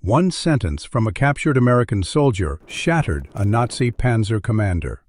One sentence from a captured American soldier shattered a Nazi Panzer commander.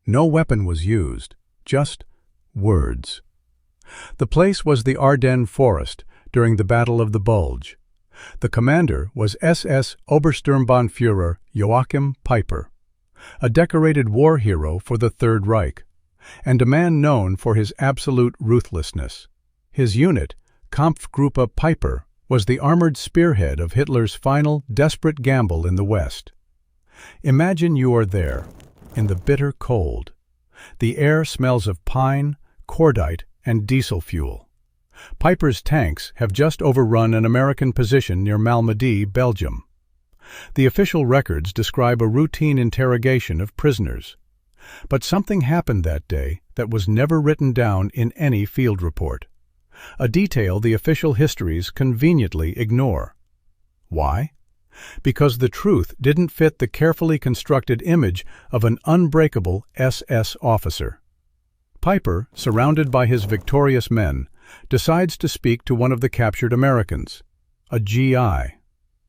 No weapon was used, just words. The place was the Ardennes forest during the Battle of the Bulge. The commander was SS Obersturmbannführer Joachim Peiper, a decorated war hero for the Third Reich, and a man known for his absolute ruthlessness. His unit, Kampfgruppe Peiper, was the armored spearhead of Hitler's final, desperate gamble in the West. Imagine you are there, in the bitter cold. The air smells of pine, cordite, and diesel fuel. Peiper's tanks have just overrun an American position near Malmedy, Belgium. The official records describe a routine interrogation of prisoners. But something happened that day that was never written down in any field report. A detail the official histories conveniently ignore. Why? Because the truth didn't fit the carefully constructed image of an unbreakable SS officer. Peiper, surrounded by his victorious men, decides to speak to one of the captured Americans, a GI,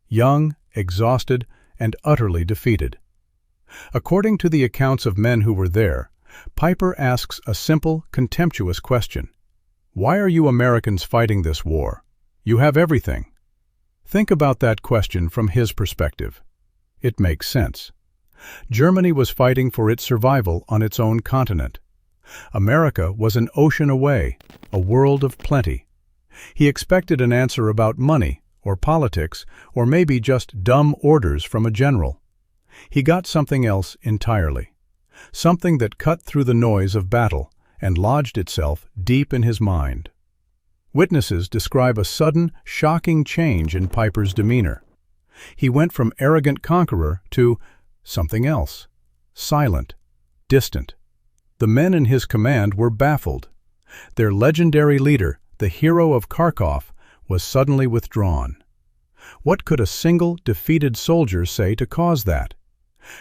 young, exhausted, and utterly defeated. According to the accounts of men who were there, Peiper asks a simple, contemptuous question. Why are you Americans fighting this war? You have everything. Think about that question from his perspective. It makes sense. Germany was fighting for its survival on its own continent. America was an ocean away, a world of plenty. He expected an answer about money, or politics, or maybe just dumb orders from a general. He got something else entirely. Something that cut through the noise of battle and lodged itself deep in his mind. Witnesses describe a sudden, shocking change in Peiper's demeanor. He went from arrogant conqueror to something else, silent, distant. The men in his command were baffled. Their legendary leader, the hero of Kharkov, was suddenly withdrawn. What could a single, defeated soldier say to cause that?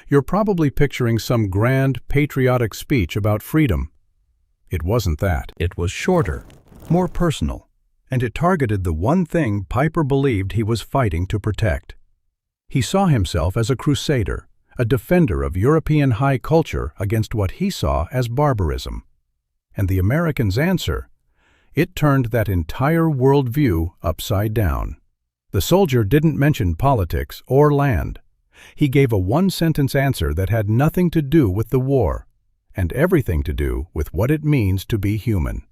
You're probably picturing some grand, patriotic speech about freedom. It wasn't that. It was shorter, more personal, and it targeted the one thing Peiper believed he was fighting to protect. He saw himself as a crusader, a defender of European high culture against what he saw as barbarism. And the Americans' answer? It turned that entire worldview upside down. The soldier didn't mention politics or land. He gave a one-sentence answer that had nothing to do with the war, and everything to do with what it means to be human.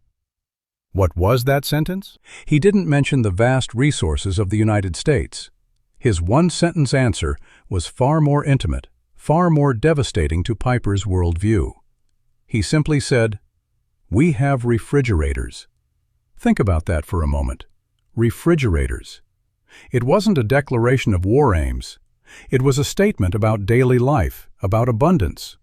What was that sentence? He didn't mention the vast resources of the United States. His one-sentence answer was far more intimate, far more devastating to Peiper's worldview. He simply said, "We have refrigerators." Think about that for a moment. Refrigerators. It wasn't a declaration of war aims. It was a statement about daily life, about abundance.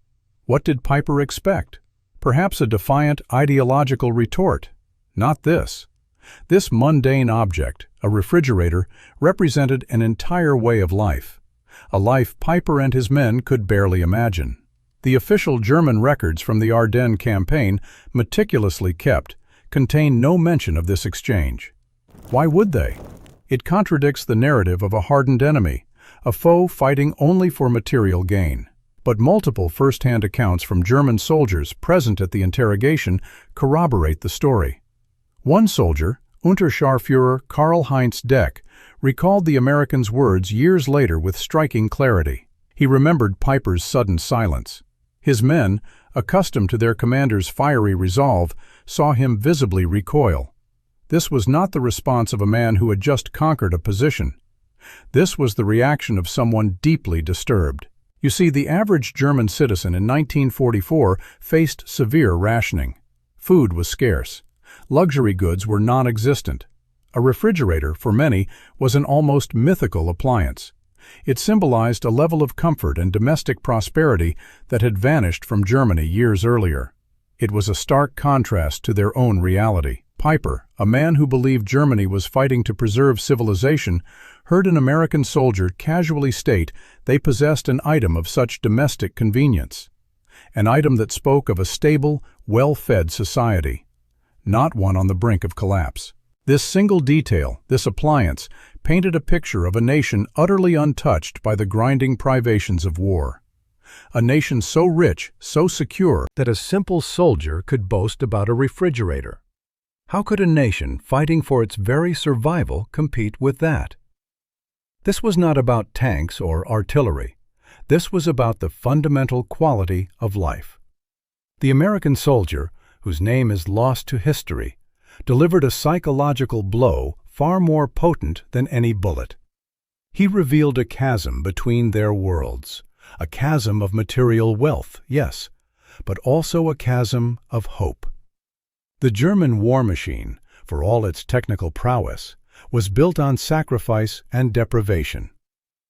What did Peiper expect? Perhaps a defiant ideological retort. Not this. This mundane object, a refrigerator, represented an entire way of life. A life Peiper and his men could barely imagine. The official German records from the Ardennes campaign, meticulously kept, contain no mention of this exchange. Why would they? It contradicts the narrative of a hardened enemy, a foe fighting only for material gain. But multiple first-hand accounts from German soldiers present at the interrogation corroborate the story. One soldier, Unterscharführer Karl-Heinz Deck, recalled the Americans' words years later with striking clarity. He remembered Peiper's sudden silence. His men, accustomed to their commander's fiery resolve, saw him visibly recoil. This was not the response of a man who had just conquered a position. This was the reaction of someone deeply disturbed. You see, the average German citizen in 1944 faced severe rationing. Food was scarce. Luxury goods were non-existent. A refrigerator, for many, was an almost mythical appliance. It symbolized a level of comfort and domestic prosperity that had vanished from Germany years earlier. It was a stark contrast to their own reality. Peiper, a man who believed Germany was fighting to preserve civilization, heard an American soldier casually state they possessed an item of such domestic convenience. An item that spoke of a stable, well-fed society, not one on the brink of collapse. This single detail, this appliance, painted a picture of a nation utterly untouched by the grinding privations of war. A nation so rich, so secure, that a simple soldier could boast about a refrigerator. How could a nation fighting for its very survival compete with that? This was not about tanks or artillery. This was about the fundamental quality of life. The American soldier, whose name is lost to history, delivered a psychological blow far more potent than any bullet. He revealed a chasm between their worlds, a chasm of material wealth, yes, but also a chasm of hope. The German war machine, for all its technical prowess, was built on sacrifice and deprivation.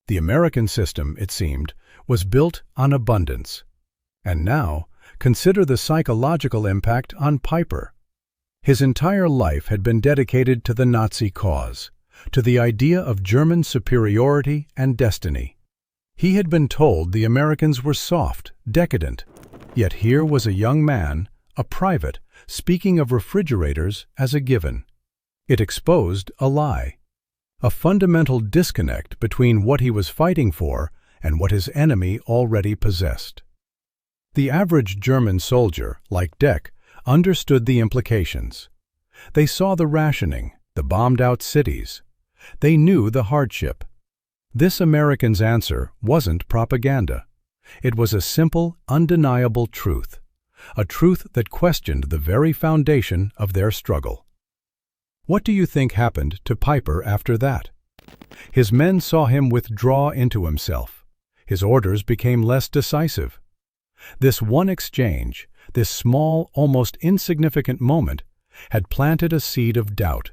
The American system, it seemed, was built on abundance. And now, consider the psychological impact on Piper. His entire life had been dedicated to the Nazi cause, to the idea of German superiority and destiny. He had been told the Americans were soft, decadent. Yet here was a young man, a private, speaking of refrigerators as a given. It exposed a lie, a fundamental disconnect between what he was fighting for and what his enemy already possessed. The average German soldier, like Deck, understood the implications. They saw the rationing, the bombed-out cities. They knew the hardship. This American's answer wasn't propaganda. It was a simple, undeniable truth, a truth that questioned the very foundation of their struggle. What do you think happened to Piper after that? His men saw him withdraw into himself. His orders became less decisive. This one exchange, this small, almost insignificant moment, had planted a seed of doubt,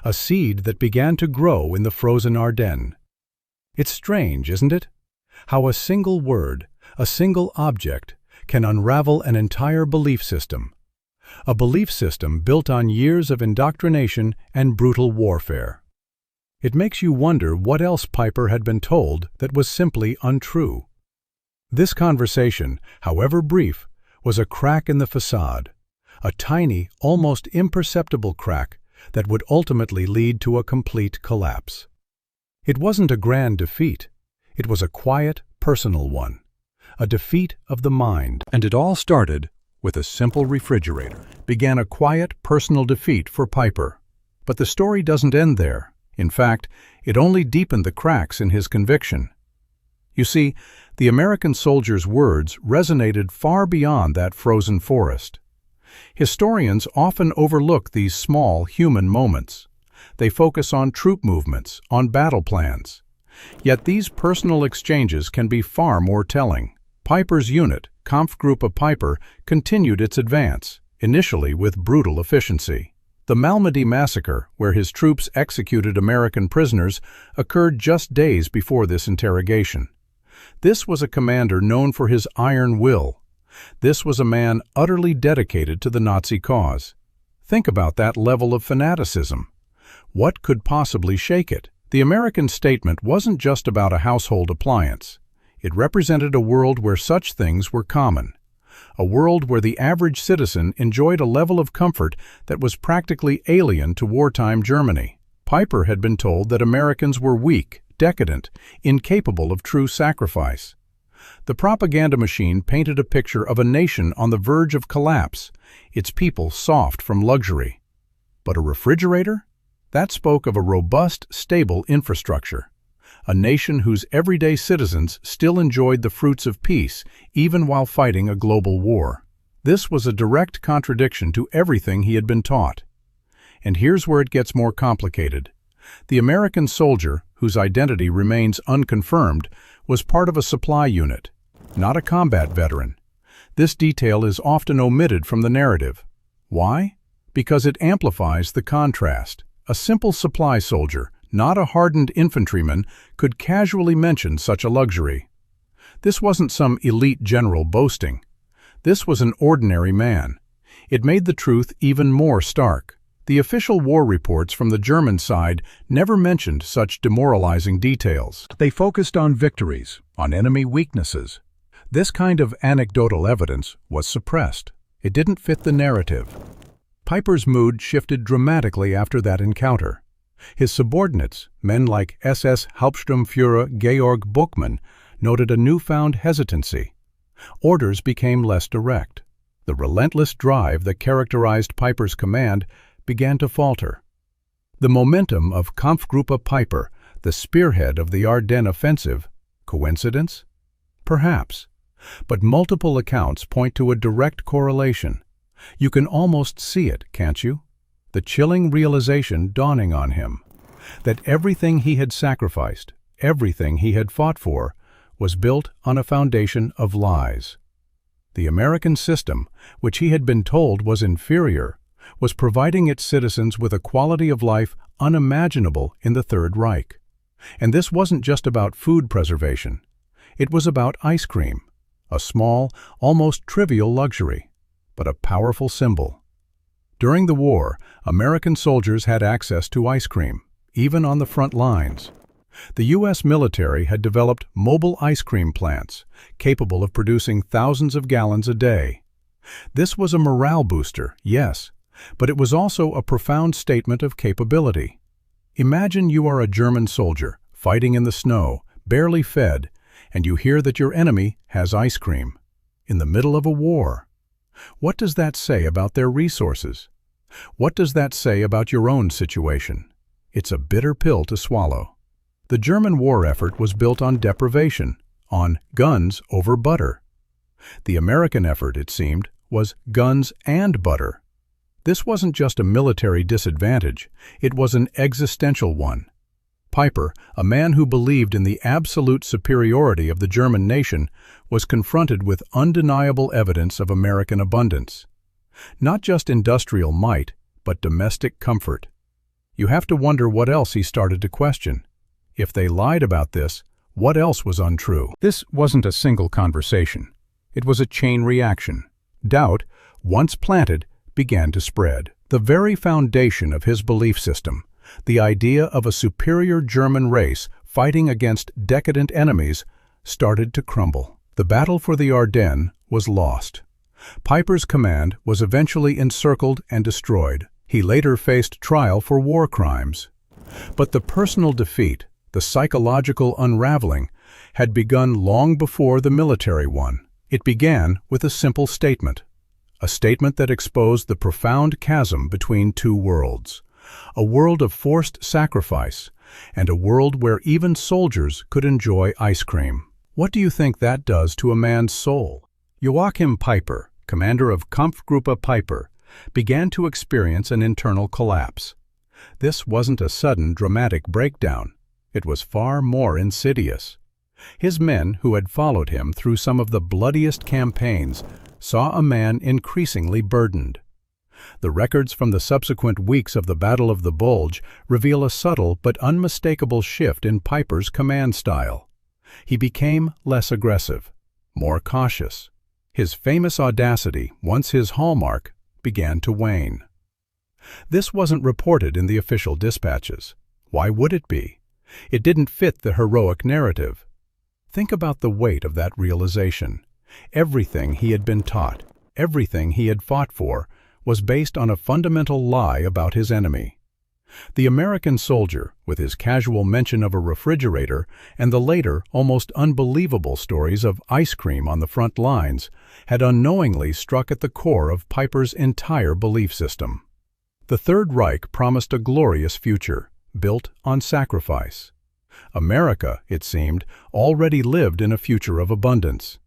a seed that began to grow in the frozen Ardennes. It's strange, isn't it? How a single word, a single object, can unravel an entire belief system. A belief system built on years of indoctrination and brutal warfare. It makes you wonder what else Piper had been told that was simply untrue. This conversation, however brief, was a crack in the facade, a tiny, almost imperceptible crack that would ultimately lead to a complete collapse. It wasn't a grand defeat. It was a quiet, personal one, a defeat of the mind. And it all started with a simple refrigerator. Began a quiet, personal defeat for Piper. But the story doesn't end there. In fact, it only deepened the cracks in his conviction. You see, the American soldier's words resonated far beyond that frozen forest. Historians often overlook these small human moments. They focus on troop movements, on battle plans. Yet these personal exchanges can be far more telling. Piper's unit, Kampfgruppe of Piper, continued its advance, initially with brutal efficiency. The Malmedy massacre, where his troops executed American prisoners, occurred just days before this interrogation. This was a commander known for his iron will. This was a man utterly dedicated to the Nazi cause. Think about that level of fanaticism. What could possibly shake it? The American statement wasn't just about a household appliance. It represented a world where such things were common. A world where the average citizen enjoyed a level of comfort that was practically alien to wartime Germany. Piper had been told that Americans were weak, decadent, incapable of true sacrifice. The propaganda machine painted a picture of a nation on the verge of collapse, its people soft from luxury. But a refrigerator? That spoke of a robust, stable infrastructure. A nation whose everyday citizens still enjoyed the fruits of peace, even while fighting a global war. This was a direct contradiction to everything he had been taught. And here's where it gets more complicated. The American soldier, whose identity remains unconfirmed, was part of a supply unit, not a combat veteran. This detail is often omitted from the narrative. Why? Because it amplifies the contrast. A simple supply soldier, not a hardened infantryman, could casually mention such a luxury. This wasn't some elite general boasting. This was an ordinary man. It made the truth even more stark. The official war reports from the German side never mentioned such demoralizing details. They focused on victories, on enemy weaknesses. This kind of anecdotal evidence was suppressed. It didn't fit the narrative. Piper's mood shifted dramatically after that encounter. His subordinates, men like SS Hauptsturmführer Georg Buchmann, noted a newfound hesitancy. Orders became less direct. The relentless drive that characterized Piper's command began to falter. The momentum of Kampfgruppe Piper, the spearhead of the Ardennes offensive, coincidence? Perhaps. But multiple accounts point to a direct correlation. You can almost see it, can't you? The chilling realization dawning on him that everything he had sacrificed, everything he had fought for, was built on a foundation of lies. The American system, which he had been told was inferior, was providing its citizens with a quality of life unimaginable in the Third Reich. And this wasn't just about food preservation. It was about ice cream, a small, almost trivial luxury, but a powerful symbol. During the war, American soldiers had access to ice cream, even on the front lines. The U.S. military had developed mobile ice cream plants, capable of producing thousands of gallons a day. This was a morale booster, yes, but it was also a profound statement of capability. Imagine you are a German soldier, fighting in the snow, barely fed, and you hear that your enemy has ice cream. In the middle of a war. What does that say about their resources? What does that say about your own situation? It's a bitter pill to swallow. The German war effort was built on deprivation, on guns over butter. The American effort, it seemed, was guns and butter. This wasn't just a military disadvantage, it was an existential one. Piper, a man who believed in the absolute superiority of the German nation, was confronted with undeniable evidence of American abundance. Not just industrial might, but domestic comfort. You have to wonder what else he started to question. If they lied about this, what else was untrue? This wasn't a single conversation. It was a chain reaction. Doubt, once planted, began to spread. The very foundation of his belief system, the idea of a superior German race fighting against decadent enemies, started to crumble. The battle for the Ardennes was lost. Piper's command was eventually encircled and destroyed. He later faced trial for war crimes. But the personal defeat, the psychological unraveling, had begun long before the military one. It began with a simple statement. A statement that exposed the profound chasm between two worlds. A world of forced sacrifice, and a world where even soldiers could enjoy ice cream. What do you think that does to a man's soul? Joachim Piper, commander of Kampfgruppe Piper, began to experience an internal collapse. This wasn't a sudden, dramatic breakdown. It was far more insidious. His men, who had followed him through some of the bloodiest campaigns, saw a man increasingly burdened. The records from the subsequent weeks of the Battle of the Bulge reveal a subtle but unmistakable shift in Piper's command style. He became less aggressive, more cautious. His famous audacity, once his hallmark, began to wane. This wasn't reported in the official dispatches. Why would it be? It didn't fit the heroic narrative. Think about the weight of that realization. Everything he had been taught, everything he had fought for, was based on a fundamental lie about his enemy. The American soldier, with his casual mention of a refrigerator and the later, almost unbelievable stories of ice cream on the front lines, had unknowingly struck at the core of Piper's entire belief system. The Third Reich promised a glorious future, built on sacrifice. America, it seemed, already lived in a future of abundance.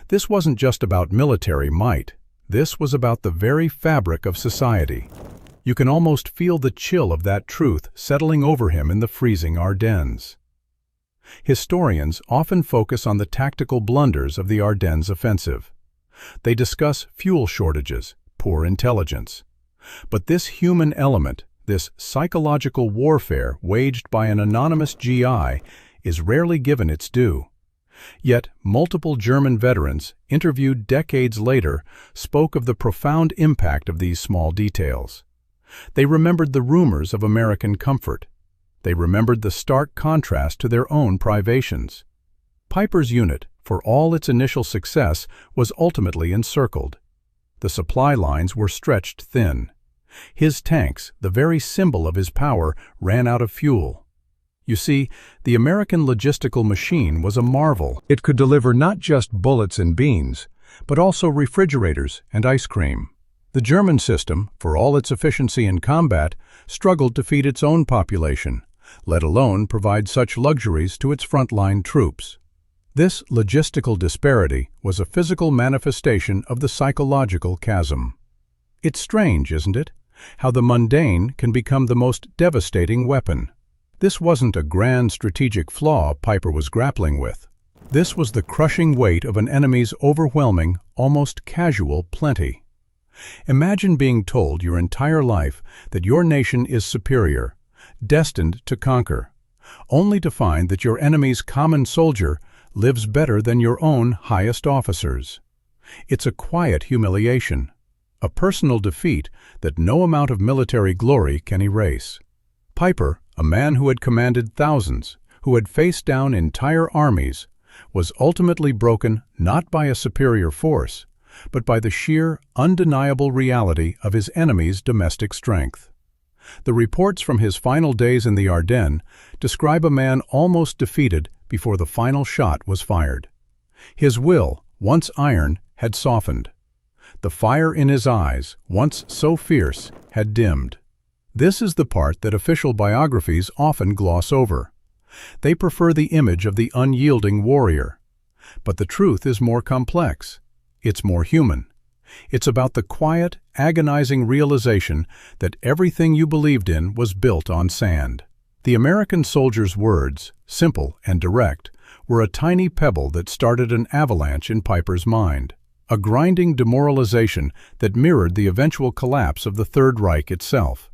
This wasn't just about military might. This was about the very fabric of society. You can almost feel the chill of that truth settling over him in the freezing Ardennes. Historians often focus on the tactical blunders of the Ardennes offensive. They discuss fuel shortages, poor intelligence. But this human element, this psychological warfare waged by an anonymous GI, is rarely given its due. Yet, multiple German veterans, interviewed decades later, spoke of the profound impact of these small details. They remembered the rumors of American comfort. They remembered the stark contrast to their own privations. Piper's unit, for all its initial success, was ultimately encircled. The supply lines were stretched thin. His tanks, the very symbol of his power, ran out of fuel. You see, the American logistical machine was a marvel. It could deliver not just bullets and beans, but also refrigerators and ice cream. The German system, for all its efficiency in combat, struggled to feed its own population, let alone provide such luxuries to its frontline troops. This logistical disparity was a physical manifestation of the psychological chasm. It's strange, isn't it, how the mundane can become the most devastating weapon. This wasn't a grand strategic flaw Piper was grappling with. This was the crushing weight of an enemy's overwhelming, almost casual plenty. Imagine being told your entire life that your nation is superior, destined to conquer, only to find that your enemy's common soldier lives better than your own highest officers. It's a quiet humiliation, a personal defeat that no amount of military glory can erase. Piper, a man who had commanded thousands, who had faced down entire armies, was ultimately broken not by a superior force, but by the sheer, undeniable reality of his enemy's domestic strength. The reports from his final days in the Ardennes describe a man almost defeated before the final shot was fired. His will, once iron, had softened. The fire in his eyes, once so fierce, had dimmed. This is the part that official biographies often gloss over. They prefer the image of the unyielding warrior. But the truth is more complex. It's more human. It's about the quiet, agonizing realization that everything you believed in was built on sand. The American soldier's words, simple and direct, were a tiny pebble that started an avalanche in Piper's mind, a grinding demoralization that mirrored the eventual collapse of the Third Reich itself.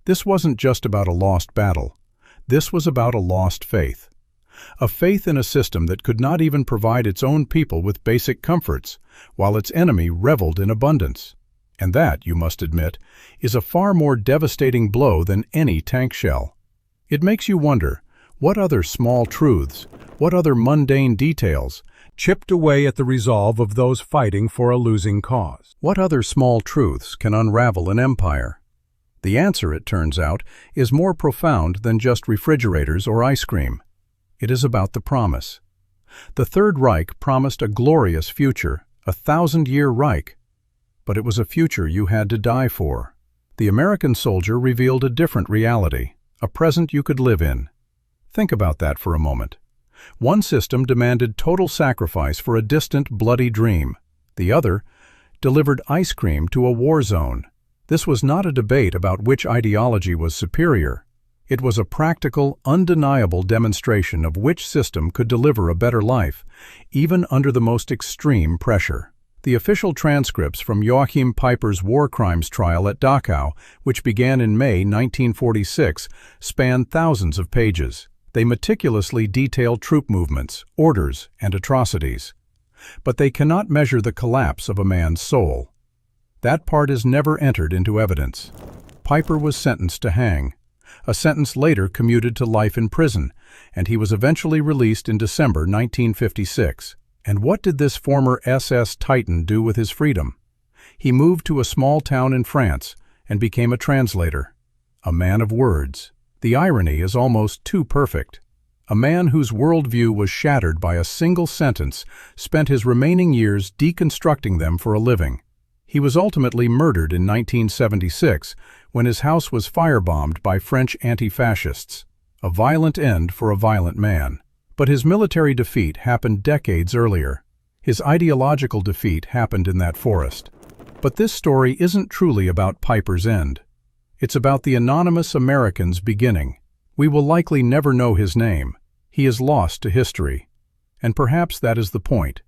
This wasn't just about a lost battle. This was about a lost faith. A faith in a system that could not even provide its own people with basic comforts, while its enemy reveled in abundance. And that, you must admit, is a far more devastating blow than any tank shell. It makes you wonder, what other small truths, what other mundane details, chipped away at the resolve of those fighting for a losing cause? What other small truths can unravel an empire? The answer, it turns out, is more profound than just refrigerators or ice cream. It is about the promise. The Third Reich promised a glorious future, a 1,000-year Reich. But it was a future you had to die for. The American soldier revealed a different reality, a present you could live in. Think about that for a moment. One system demanded total sacrifice for a distant, bloody dream. The other delivered ice cream to a war zone. This was not a debate about which ideology was superior. It was a practical, undeniable demonstration of which system could deliver a better life, even under the most extreme pressure. The official transcripts from Joachim Piper's war crimes trial at Dachau, which began in May 1946, span thousands of pages. They meticulously detail troop movements, orders, and atrocities. But they cannot measure the collapse of a man's soul. That part is never entered into evidence. Piper was sentenced to hang. A sentence later commuted to life in prison, and he was eventually released in December 1956. And what did this former SS Titan do with his freedom? He moved to a small town in France and became a translator, a man of words. The irony is almost too perfect. A man whose worldview was shattered by a single sentence spent his remaining years deconstructing them for a living. He was ultimately murdered in 1976 when his house was firebombed by French anti-fascists, a violent end for a violent man. But his military defeat happened decades earlier. His ideological defeat happened in that forest. But this story isn't truly about Piper's end. It's about the anonymous American's beginning. We will likely never know his name. He is lost to history. And perhaps that is the point.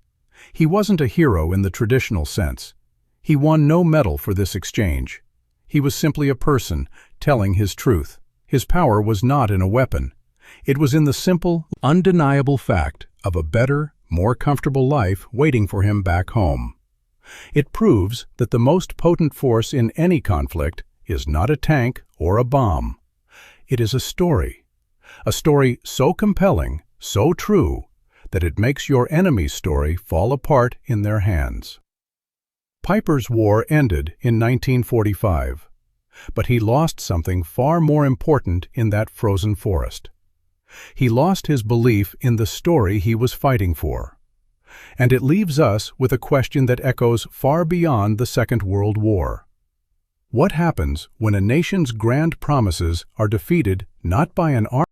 He wasn't a hero in the traditional sense. He won no medal for this exchange. He was simply a person telling his truth. His power was not in a weapon. It was in the simple, undeniable fact of a better, more comfortable life waiting for him back home. It proves that the most potent force in any conflict is not a tank or a bomb. It is a story so compelling, so true, that it makes your enemy's story fall apart in their hands. Piper's war ended in 1945. But he lost something far more important in that frozen forest. He lost his belief in the story he was fighting for. And it leaves us with a question that echoes far beyond the Second World War. What happens when a nation's grand promises are defeated not by an army